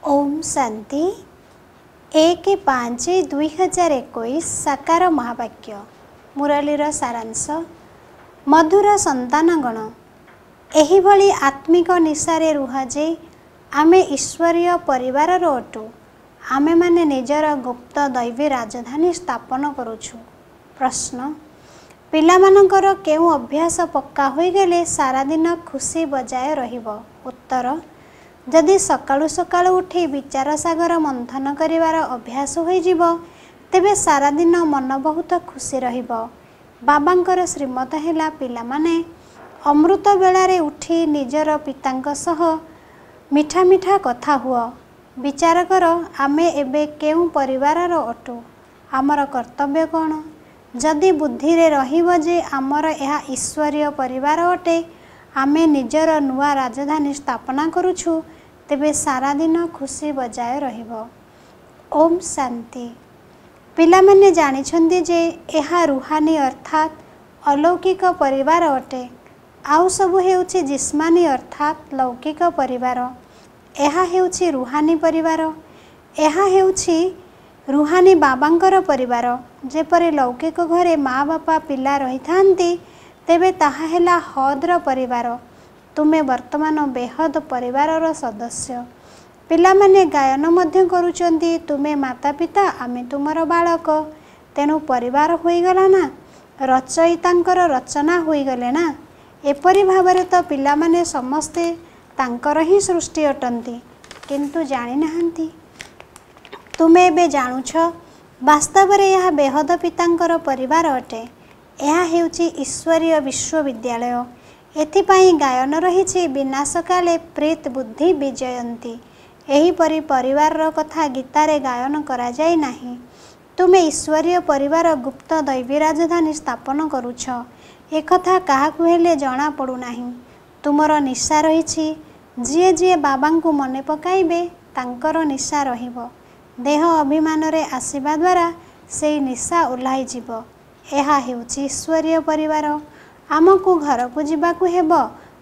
ओम शांति 1/5/2021 साकार महावाक्य मुरलीर सारांश। मधुर संतानगण, एही भली आत्मिक निशारे रुह जे आमे ईश्वरीय परिवार अटु। आमे माने निजर गुप्त दैवी राजधानी स्थापन करुछु। प्रश्न, पिलामानंकर केउ अभ्यास पक्का होई गेले सारा दिन खुशी बजाय रहिब? उत्तर, जदि सकाळु सकाळु उठी विचार सागर मंथन करिवार अभ्यास होई जिव तेबे सारा दिन मन बहुत खुशी रहिब। बाबांकर श्रीमत हैला पिलामाने अमृत बेलारे उठी निजर पितांक सह मिठा मिठा कथा हुआ। विचार कर आमे एबे केउ परिवारर अटु, आमर कर्तव्य कौन? जदि बुद्धि रे रहिब जे आमर एहा ईश्वरीय परिवार अटे, आमे निजर नुआ राजधानी स्थापना करुछु, तेबे सारा दिन खुशी बजाय रहिब। ओम शांति। पिलामाने जानिछन्ति जे एहा रुहानी अर्थात अलौकिक परिवार अटे, आउ सबु हेउछि जिस्मानी अर्थात लौकिक परिवार। एहा हेउछि रुहानी परिवार। एहा हेउछि रुहानी बाबांकर परिवार। जेपरि लौकिक घरे माँ बापा पिला रही थांती, तेबे ताहा हेला हद्र परिवार। तुमे वर्तमान बेहद परिवारर सदस्य। पिलामाने गायन मध्य करुचंती, तुमे माता पिता आमे तुमर बालक। तेनु परिवार होईगला ना, रचयितांकर रचना होईगले ना। एपरि भावरे तो पिलामाने समस्ते तांकर ही सृष्टि अटंती, किंतु जानि नाहंती। तुमे एबे जानुछ, वास्तव रे यह बेहद पितांकर परिवार अटे। यह हेउछि ईश्वरीय विश्वविद्यालय। एथिपाई गायन रहिछि, विनाश काले प्रीत बुद्धि विजयंती। एहीपरि परिवार कथा गीतारे गायन करा जाय नाही। तुमे ईश्वरीय परिवार गुप्त दैवी राजधानी स्थापन करुछ, एकथा काहाकु हेले जणा पडु नाही। तुमर निशा रहिछि, जिए जिए बाबांकु मने पकाइबे तांकर निशा रहिब। देह अभिमान रे आसीबा द्वारा सेई निशा ओल्हाई जीव। एहा हेउछि ईश्वरीय परिवार। आमकु घरकु जिबाकु हेब,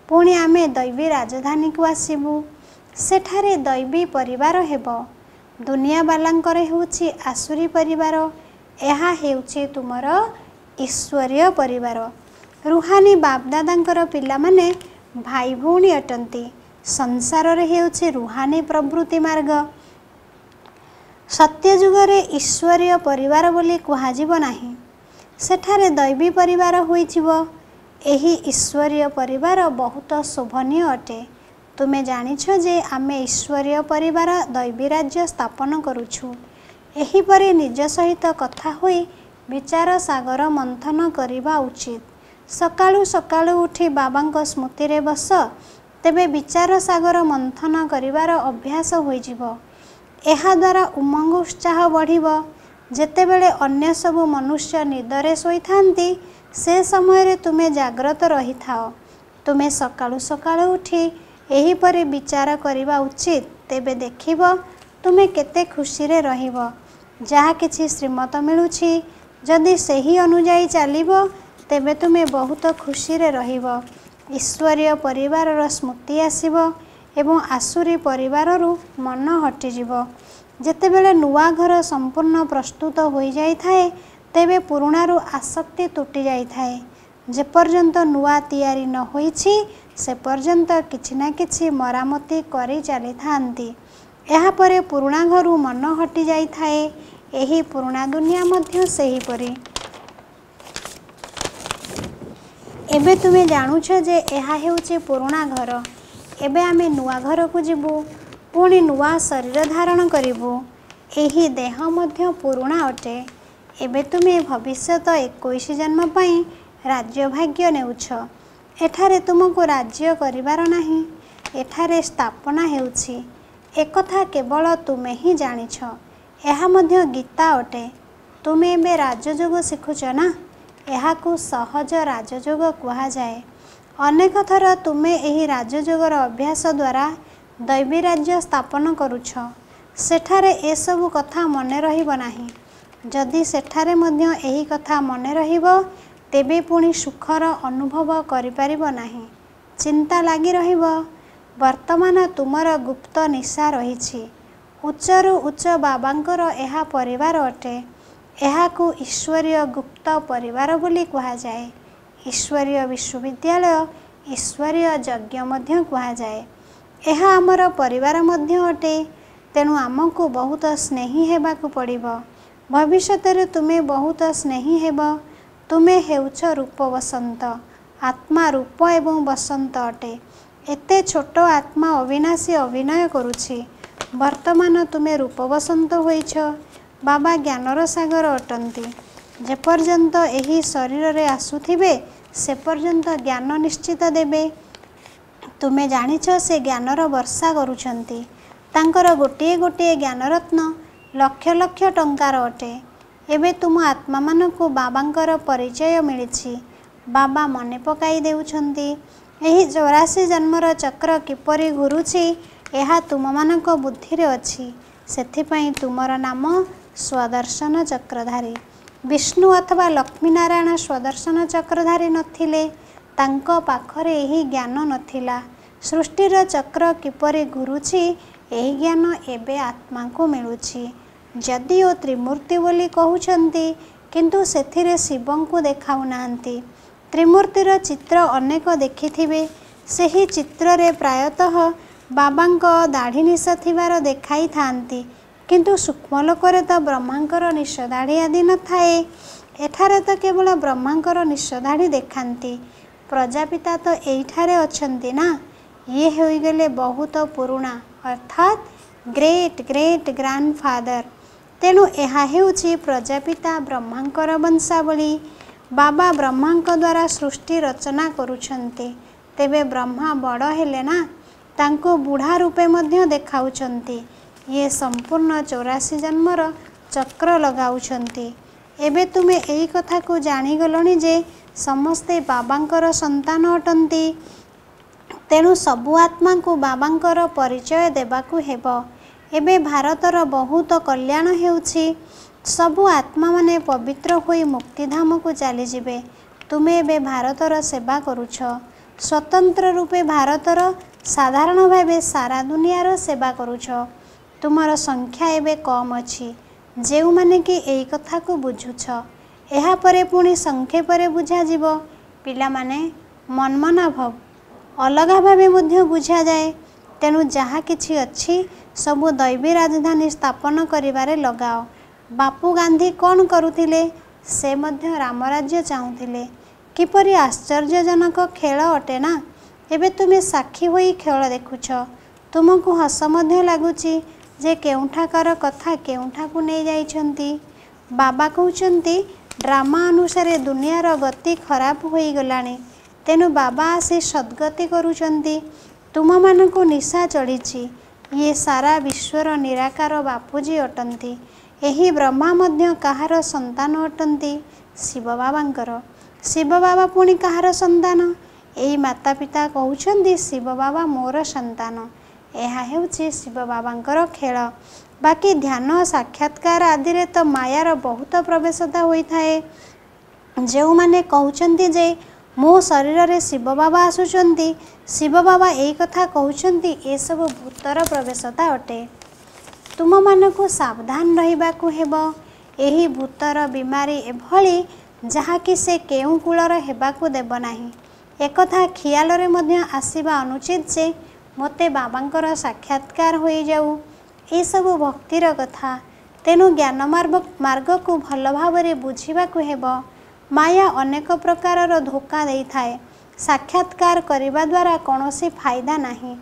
पुणी आमे दैवी राजधानी को आसीबु। सेठारे दैवी परिवार हेब। दुनिया बालांकर हेउछि आसुरी परिवार। एहा हेउछि तुमर ईश्वरीय परिवार। रुहानी बापदादांकर पिलामाने भाई भौणी अटंती। संसार रे हेउछि रुहानी प्रवृत्ति मार्ग। सत्य जुगरे ईश्वरीय परिवार बोली कुहाजिब नाही, सेठारे दैवी परिवार होइजिब। एही ईश्वरीय परिवार बहुत शोभनीय अटे। तुमे जानिछ जे आमे ईश्वरीय परिवार दैवी राज्य स्थापन करुछु। एहीपरि निज सहित कथा होई विचार सागर मंथन करिबा उचित। सकाळु सकाळु उठी बाबांक स्मृति रे बस, तेबे विचार सागर मंथन करिवार अभ्यास होइजिब। एहा द्वारा उमंग उत्साह बढ़िब। जेतेबेले अन्य सबु मनुष्य निदरे सोइथांती, से समय रे तुमे जाग्रत रही थाओ। तुमे सकाळु सकाळु उठी एहीपरि विचार करिबा उचित, तेबे देखिब तुमे केते खुशी रे रहिब। जहा किछि श्रीमत मिलुछि, जदि सेही अनुजाई चालिब, तेबे तुमे बहुत खुशी रे रहिब। ईश्वरीय परिवारर स्मृति आसिब एवं आसुरी परिवाररु मन हटिजिब। जेतेबेले नुआ घर संपूर्ण प्रस्तुत होई जाई थाए, तेबे पुरुणारु आसक्ति तुटी जाई थाए। जेपर्यंत नुआ तियारी न होईछि, से पर्यंत किछि ना किछि मरामती करी चली थांती। एहा परे पुरुणा घरु मन हटि जाई थाए। एही पुरुणा दुनिया मध्य सेही परी। एबे तुमे जानुछ जे एहा हेउछि पुरुणा घर। एबे आमे नुआ घर को जिबु, पुणी नुआ शरीर धारण करिबु। एही देह मध्य पुरुणा अटे। एबे तुमे भविष्यत 21 जन्म पई राज्य भाग्य नेउछ। एठारे तुमको राज्य करिवार नाही, एठारे स्थापना हेउछि। एकथा केवल तुमे ही जानिछ। एहा मध्य गीता अटे। तुमे एबे राजयोग शिखुछ ना, एहाकु सहज राजयोग कुहा जाए। अनेक थर तुमे एही राजयोगर अभ्यास द्वारा दैवी राज्य स्थापन करुछ। सेठारे ए सबु कथा मने रहिब नाही। जदि सेठारे मध्य एही कथा मने रहिब, तेबे पुणी सुखर अनुभव करिपारिब नाही। चिंता लागी रहिब। वर्तमान तुमर गुप्त निशा रही। उच्चरु उच्च बाबांकर यह परिवार अटे। एहाकु ईश्वरीय गुप्त परिवार बोली कहा जाए। ईश्वरीय विश्वविद्यालय ईश्वरीय यज्ञ मध्य कहा जाए। यह आमर परिवार मध्य अटे। तेणु आमको बहुत स्नेही हेबाकु पड़िबो। भविष्यत रे तुमे बहुत स्नेही हेब। तुमे हेउछ रूप बसंत। आत्मा रूप एवं बसंत अटे। एते छोट आत्मा अविनाशी अभिनय करुछि। वर्तमान तुमे रूप बसंत होइछ। बाबा ज्ञानर सागर अटंती। जेपर्यंत एही शरीर रे आसुथिबे से पर्यंत ज्ञान निश्चित देबे। तुमे जानिछ से ज्ञानर वर्षा करुछंती। तांकर गोटिए गोटिए ज्ञानरत्न लक्ष लक्ष टंकार अटे। एबे तुम आत्मा मानकु बाबांकर परिचय मिलिछि। बाबा मने पकाई देउछंती। एही 84 जन्मर चक्र किपरि घुरुछि एहा तुम मानक बुद्धि रे अछि। सेथिपई तुमर नाम स्वदर्शन चक्रधारी। विष्णु अथवा लक्ष्मी नारायण स्वदर्शन चक्रधारी नथिले। तांको पाखरे एही ज्ञान नथिला। सृष्टिर चक्र किपरि घुरुछि एही ज्ञान एबे आत्मा को मिलुछि। जदिओ त्रिमूर्ति बोली कहउछंती किंतु सेथिरे शिवं को देखाउ नांती। त्रिमूर्तिर चित्र अनेक देखिथिबे। सेही चित्र रे प्रायतः बाबांको दाढ़ी निश थिबार देखाई थांती। किंतु सूक्ष्म लोकरे तो ब्रह्मांकर निश दाढ़ी आदि न थाए। एठारे तो केवल ब्रह्मांकर निश दाढ़ी देखांती। प्रजापिता तो एइठारे अछंती ना। ये होइगले बहुत पुरुणा अर्थात ग्रेट ग्रेट ग्रांडफादर। तेणु एहा हेउछि प्रजापिता ब्रह्मांकर वंशावली। बाबा ब्रह्मांक द्वारा सृष्टि रचना करुछंती। तेबे ब्रह्मा बड़ हेले ना। तांको बुढ़ा रूपे मध्य देखाउछंती। ये संपूर्ण 84 जन्मर चक्र लगाउछंती। एबे तुमे एई कथा को जानी गलनी जे समस्ते बाबांकर संतान अटंती। तेणु सबु आत्मा को बाबांकर परिचय देबाकू हेबो। एबे भारतर बहुत कल्याण हेउछि। सबु आत्मा माने पवित्र होई मुक्तिधाम को चली जिबे। तुमे एबे भारतर सेवा करुछ। स्वतंत्र रूपे भारतर साधारण भावे सारा दुनियार सेवा करुछ। तुमर संख्या एबे कम अछि जेउ माने कि एई कथा को बुझुछ। एहा परे पुणी संक्षेपरे बुझा जिवो। पिला माने मनमना भव अलगा भावे मध्य बुझा जाए। तेणु जहा किछि अछि सबु दैवी राजधानी स्थापन करिबारे लगाओ। बापू गांधी कौन करुथिले? से मध्य रामराज्य चाहुथिले। किपरि आश्चर्यजनक खेल अटे ना। एबे तुमे साक्षी होई खेल देखुछ। तुमको हस मध्य लागुची जे केउठाकार कथा केउठाकू नै जाइछंती। बाबा कहउछंती ड्रामा अनुसारे दुनियार गति खराब होई गलानी। तेणु बाबा आसी सद्गति करुछंती। तुम मानकु निशा चढ़ीछि। ये सारा विश्वर निराकार बापूजी अटंती। एही ब्रह्मा मध्य कहार संतान अटंती? शिव बाबांकर। शिव बाबा पुणी कहार संतान? एही माता पिता कहउछंती शिव बाबा मोर संतान। एहा हेउछि शिव बाबांकर खेल। बाकी ध्यान साक्षात्कार आदि रे तो मायार बहुत प्रवेशता होई थाए। जेउ माने कहउछंती जे मो शरीर रे शिव बाबा आसुचंती, शिव बाबा एई कथा कहउछंती ए सब भूतर प्रवेशता अटे। तुम मानकु सावधान रहिबाकू हेबो। एही भूतर बीमारी एभली जहा कि से केउ कूलर हेबाकू देब नाही। एकथा खियाल रे मध्य आसीबा अनुचित जे मोते बाबांकर साक्षात्कार होई जाऊ। ए सब भक्तिर कथा। तेणु ज्ञान मार्ग को भल भावरे बुझिबाकू हेबो। माया अनेक प्रकारर धोखा देई थाए। साक्षात्कार करिबा द्वारा कोनोसी फायदा नाही।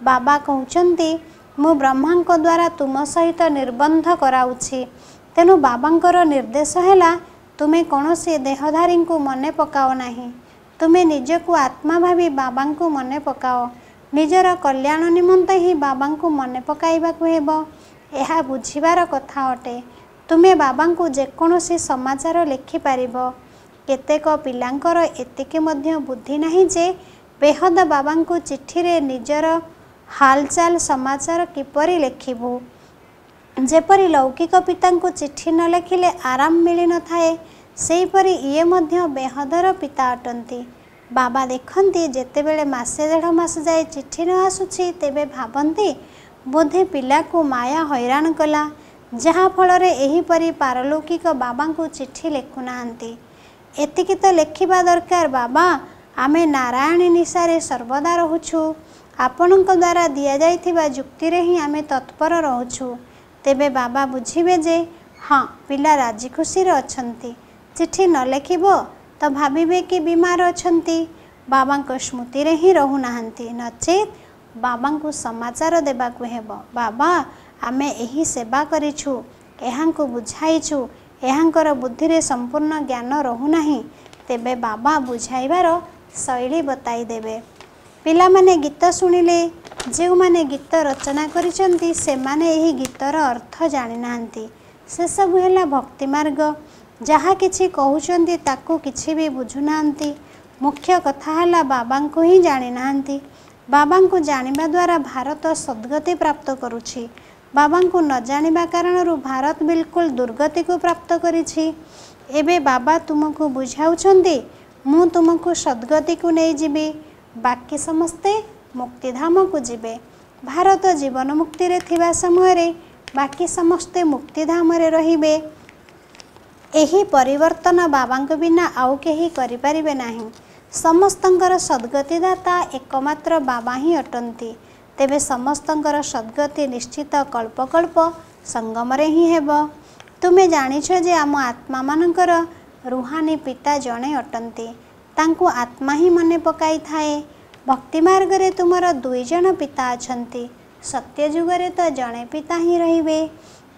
बाबा कहउछंती मु ब्रह्मांक द्वारा तुम सहित निर्बंध कराउछि। तेणु बाबांकर निर्देश हैला तुमे कोनोसी देहधारी को मने पकाओ नाही। तुमे निजकु आत्मा भावी बाबांकु मने पकाओ। निजर कल्याण निमंते ही बाबांकु मने पकाइबाकू हेबो। एहा बुझिबार कथा अटे। तुमे बाबांकु जेकोनोसी समाचार लिखि पारिबो। केतेक पिलांकर एतिके मध्य बुद्धि नाही जे बेहद बाबांकु चिठी रे निजर हालचाल समाचार किपरि लेखिबो। जेपरि लौकिक पितांकु चिठी न लेखिले आराम मिली न थाए, सेहीपरि इए मध्य बेहदर पिता अटंती। बाबा देखंती जेतेबेले मासे 1.5 मास जाए चिठी न आसुछि तेबे भाबंती बोधे पिला को माया हैरान कला जहा फल एहीपरि पारलौकिक बाबा को चिठी लिखुना। एतिकी तो लिखा दरकार बाबा आमे नारायणी निशारे सर्वदा रोचु आपण द्वारा दि जाइथिबा जुक्ति रे ही आमे तत्पर रोचु। तेबे बाबा बुझिबे जे हाँ पिला राजी खुशी अछंती। चिठी न लिखिबो तो भाबिबे कि बीमार अछंती बाबा को स्मृति रे ही रहुनाहांती नचेत बाबा को समाचार देबाकु हेबो बाबा आमे एही सेवा करिछु एहांको बुझाइछु एहांकर बुद्धि रे संपूर्ण ज्ञान रहुनाही। तेबे बाबा बुझाइबार शैली बताई देबे। पिला माने गीत शुणिले जो माने गीत रचना करिसंती से माने एही गीतर अर्थ जानि नाहांती। से सब हैला भक्ति मार्ग जहा किछि कहउचंती ताकू किछि भी बुझुनाहांती। मुख्य कथा हैला बाबा को ही जानि नाहांती। बाबा को जानिबा द्वारा भारत सद्गति प्राप्त करुछि। बाबा को न जानिबा कारणरू भारत बिल्कुल दुर्गति को प्राप्त करिछि। एबे बाबा तुमको बुझाउछंती मु तुमको सद्गति को नहीं जिबी बाकी समस्ते मुक्तिधाम को जिबे। भारत जीवन मुक्ति रे थिबा समय रे बाकी समस्ते मुक्तिधाम रे रहिबे। एही परिवर्तन बाबा को बिना आउ केही करि परिबे नाही। समस्तंकर सद्गतिदाता एकमात्र बाबा ही अटंती। तेबे समस्तंकर सद्गति निश्चित कल्पकल्प संगम रे ही हेबो। तुमे जानिछ जे आम आत्मा मानकर रुहानी पिता जणे अटंती। तांकु आत्मा ही मने पकाई थाए। भक्ति मार्ग रे तुमर दुई जण पिता अछंती। सत्य जुग रे तो जणे पिता ही रहिबे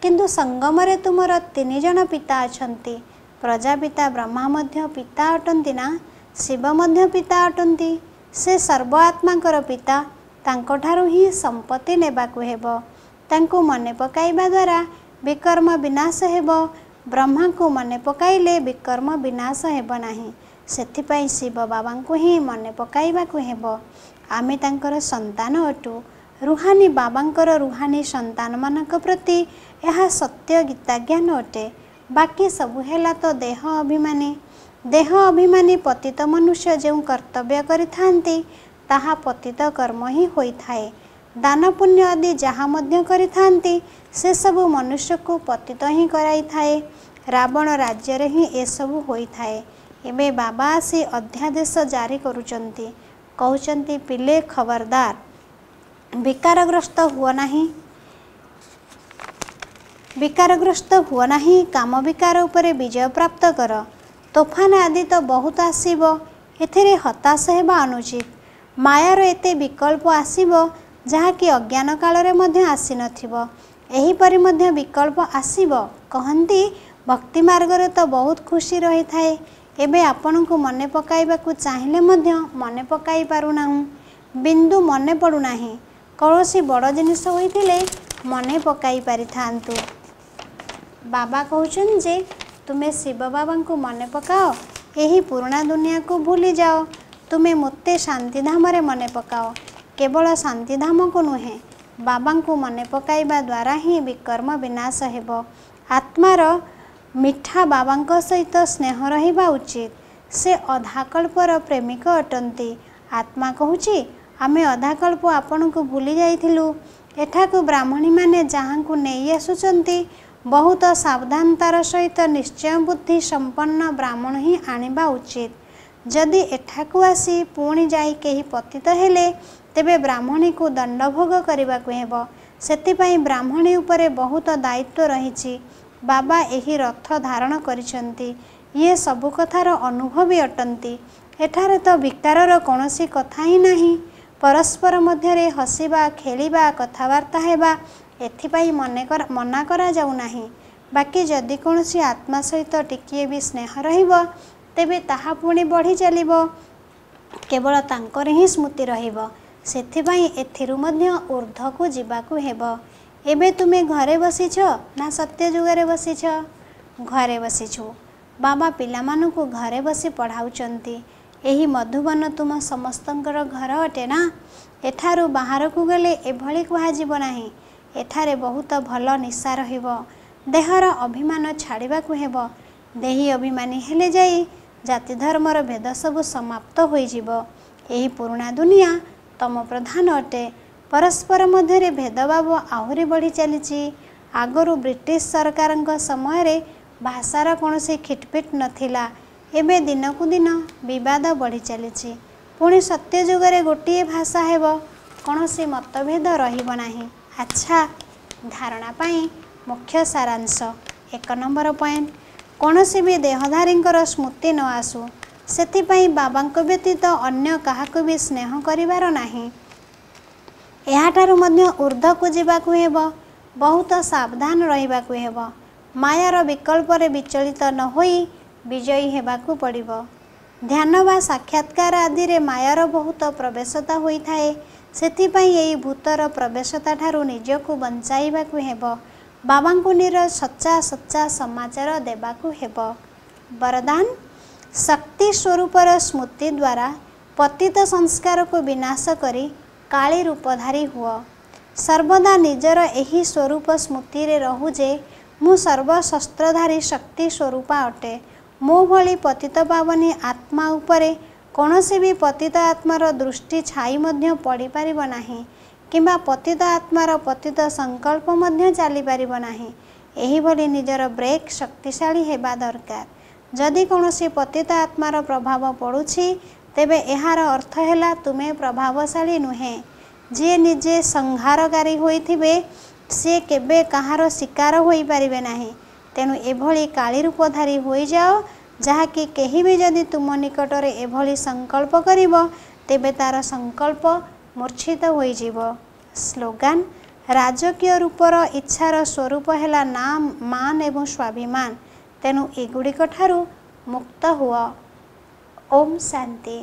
किंतु संगम रे तुमर तीन जण पिता अछंती। प्रजापिता ब्रह्मा मध्य पिता अटंती ना शिव मध्य पिता अटंती। से सर्व आत्मांकर पिता तांको ठारू ही संपत्ति नेबाकु हेबो। तांको मने पकाइबा द्वारा विकर्म विनाश हेबो। ब्रह्मा को मने पकाइले विकर्म विनाश हेबो नाही। सेथिपाई शिव बाबा को ही मने पकाइबाकु हेबो। आमे तांकर संतान अटु। रुहानी बाबांकर रुहानी संतान मानक प्रति यह सत्य गीता ज्ञान अटे। बाकी सबु हेला तो देह अभिमानी। देह अभिमानी पतित मनुष्य जो कर्तव्य करिथांती ताहा पतित कर्म ही होइथाए। दान पुण्य आदि जहाँ मध्य करिथांती से सबु मनुष्य को पतित ही कराई थाए। रावण राज्य रे ही ए सबु होइथाए। एबे बाबा आसी अध्यादेश जारी करुचंती कहउचंती पिले खबरदार विकारग्रस्त हुआ नहीं। विकारग्रस्त हुआ नहीं। काम विकार उपरे विजय प्राप्त कर। तोफान आदि तो बहुत आसीबो एथिरे हताश हेबा अनुचित। मायार एते विकल्प आसीबो जहा कि अज्ञान काल रे मध्य आसी नथिबो। एही परि मध्य विकल्प आसीबो कहंती भक्ति मार्ग रे तो बहुत खुशी रही थाए। एबे आपन को मने पकाइबा को चाहिले मध्य मने पकाई पारु नाहु। बिंदु मने पडु नाही। कौनसी बड़ जिनिस होइथिले मने पकाई पारि थांतु। बाबा कहउछन जे तुमे शिव बाबा को मने पकाओ यही पुराना दुनिया को भूली जाओ। तुमे मुत्ते शांतिधाम रे मने पकाओ। केवल शांतिधाम को नुहे बाबा को मने पकाइबा द्वारा ही विकर्म विनाश हेबो। आत्मार मिठा बाबा सहित स्नेह रहिबा उचित। से अधाकल्पर प्रेमिक अटंती। आत्मा कहूची आमे अधाकल्प आपण को भूली जाइथिलु। एठाकु ब्राह्मणी माने जहाँ को नहीं आसुचंती बहुत सावधानतार सहित निश्चय बुद्धि संपन्न ब्राह्मण ही आनिबा उचित। जदि एठाकु आसी पुणी जाई केही पतित हेले तेबे ब्राह्मणी को दंड भोग करबाकु हेबो। सेतिपाई ब्राह्मणी उपरे बहुत दायित्व रहिछि। बाबा एही रथ धारण करिसंती। ये सबु कथार अनुभवी अटंती। एठारे तो विकारर कौनसी कथा ही नहीं। परस्पर मध्यरे हसिबा खेलिबा कथावार्ता हेबा एथिपाई मना करा जाऊ नाही। बाकी जदि कौनसी आत्मा सहित टिकिए भी स्नेह रहिबो तेबे ताहा पुणी बढ़ी चलिबो। केवल तांकर ही स्मृति रहिबो। सेथिपाई एथिरु मध्य ऊर्ध्व को जिबाकु हेबो। एबे तुमे घरे बसिछ ना सत्य जुगरे बसिछ? घरे बसिछु। बाबा पिलामानकु घरे बसी पढ़ाउचंती। एही मधुबन तुम समस्तंकर घर अटे ना। एठारु बाहर को गले एभली कुहाजिबो नाही। एठारे बहुत भल निशा रहिबो। देहर अभिमान छाड़िबाकु हेबो। देही अभिमानी हेले जाई जाति धर्मर भेद सब समाप्त होई जिवो। एही पुराना दुनिया तम प्रधान अटे। परस्पर मध्य भेदभाव आहुरी बढ़ी चली। आगरू ब्रिटिश सरकार समय भाषार कौन खिटपिट नथिला। एबे दिनकू दिन विवाद बढ़ी चली। पुणी सत्य जुगरे गोटे भाषा हेब, कौन मतभेद रहिबो नाही। अच्छा, धारणा पाई मुख्य सारांश। 1 नंबर पॉइंट, कौन भी देहधारी स्मृति न आसू, सेथिपाई बाबांको व्यतीत अन्य काहाकू भी स्नेह करिवार नाही। एहाठारु मध्य ऊर्ध्वकू जिबाकू हेब, बहुत सावधान रहिबाकू हेब। मायार विकल्परे विचलित न होई विजयी हेबाकू पड़िबो। ध्यान वा साक्षात्कार आदि रे मायार बहुत प्रवेशता होई थाए। सेथिपाई एई भूतर प्रवेशता ठारू निजकू बंचाइबाकू हेब। बाबांकू निर सच्चा सच्चा समाचार देबाकू हेब। वरदान, शक्ति स्वरूपर स्मृति द्वारा पतित संस्कार को विनाश करी काली रूपधारी हुआ। सर्वदा निजर एही स्वरूप स्मृति रे रहू जे मु सर्वशस्त्रधारी शक्ति स्वरूपा अटे। मो भली पतित पावनी आत्मा उपरे कौनसी भी पतित आत्मार दृष्टि छाई मध्य पड़ी पारिबो नाही, किंबा पतित आत्मार पतित संकल्प मध्य चली पारिबो नाही। एही भली निजर ब्रेक शक्तिशाली हेबा दरकार। जदि कौनसी पतित आत्मार प्रभाव पड़ुछि, तेबे एहार अर्थ हैला तुमे प्रभावशाली नुहे। जे निजे संहारकारी होइथिबे से केबे कहार शिकार होई पारिबे नाही। तेणु एभली काली रूपधारी होई जाओ, जहाँकि केही भी जदि तुम निकटरे एभली संकल्प करिबो, तेबे तार संकल्प मूर्छित होई जिवो। स्लोगान, राजकीय रूपर इच्छार स्वरूप हैला नाम, मान एवं स्वाभिमान। तेणु एगुड़िक ठारू मुक्त हुआ। ओम शांति।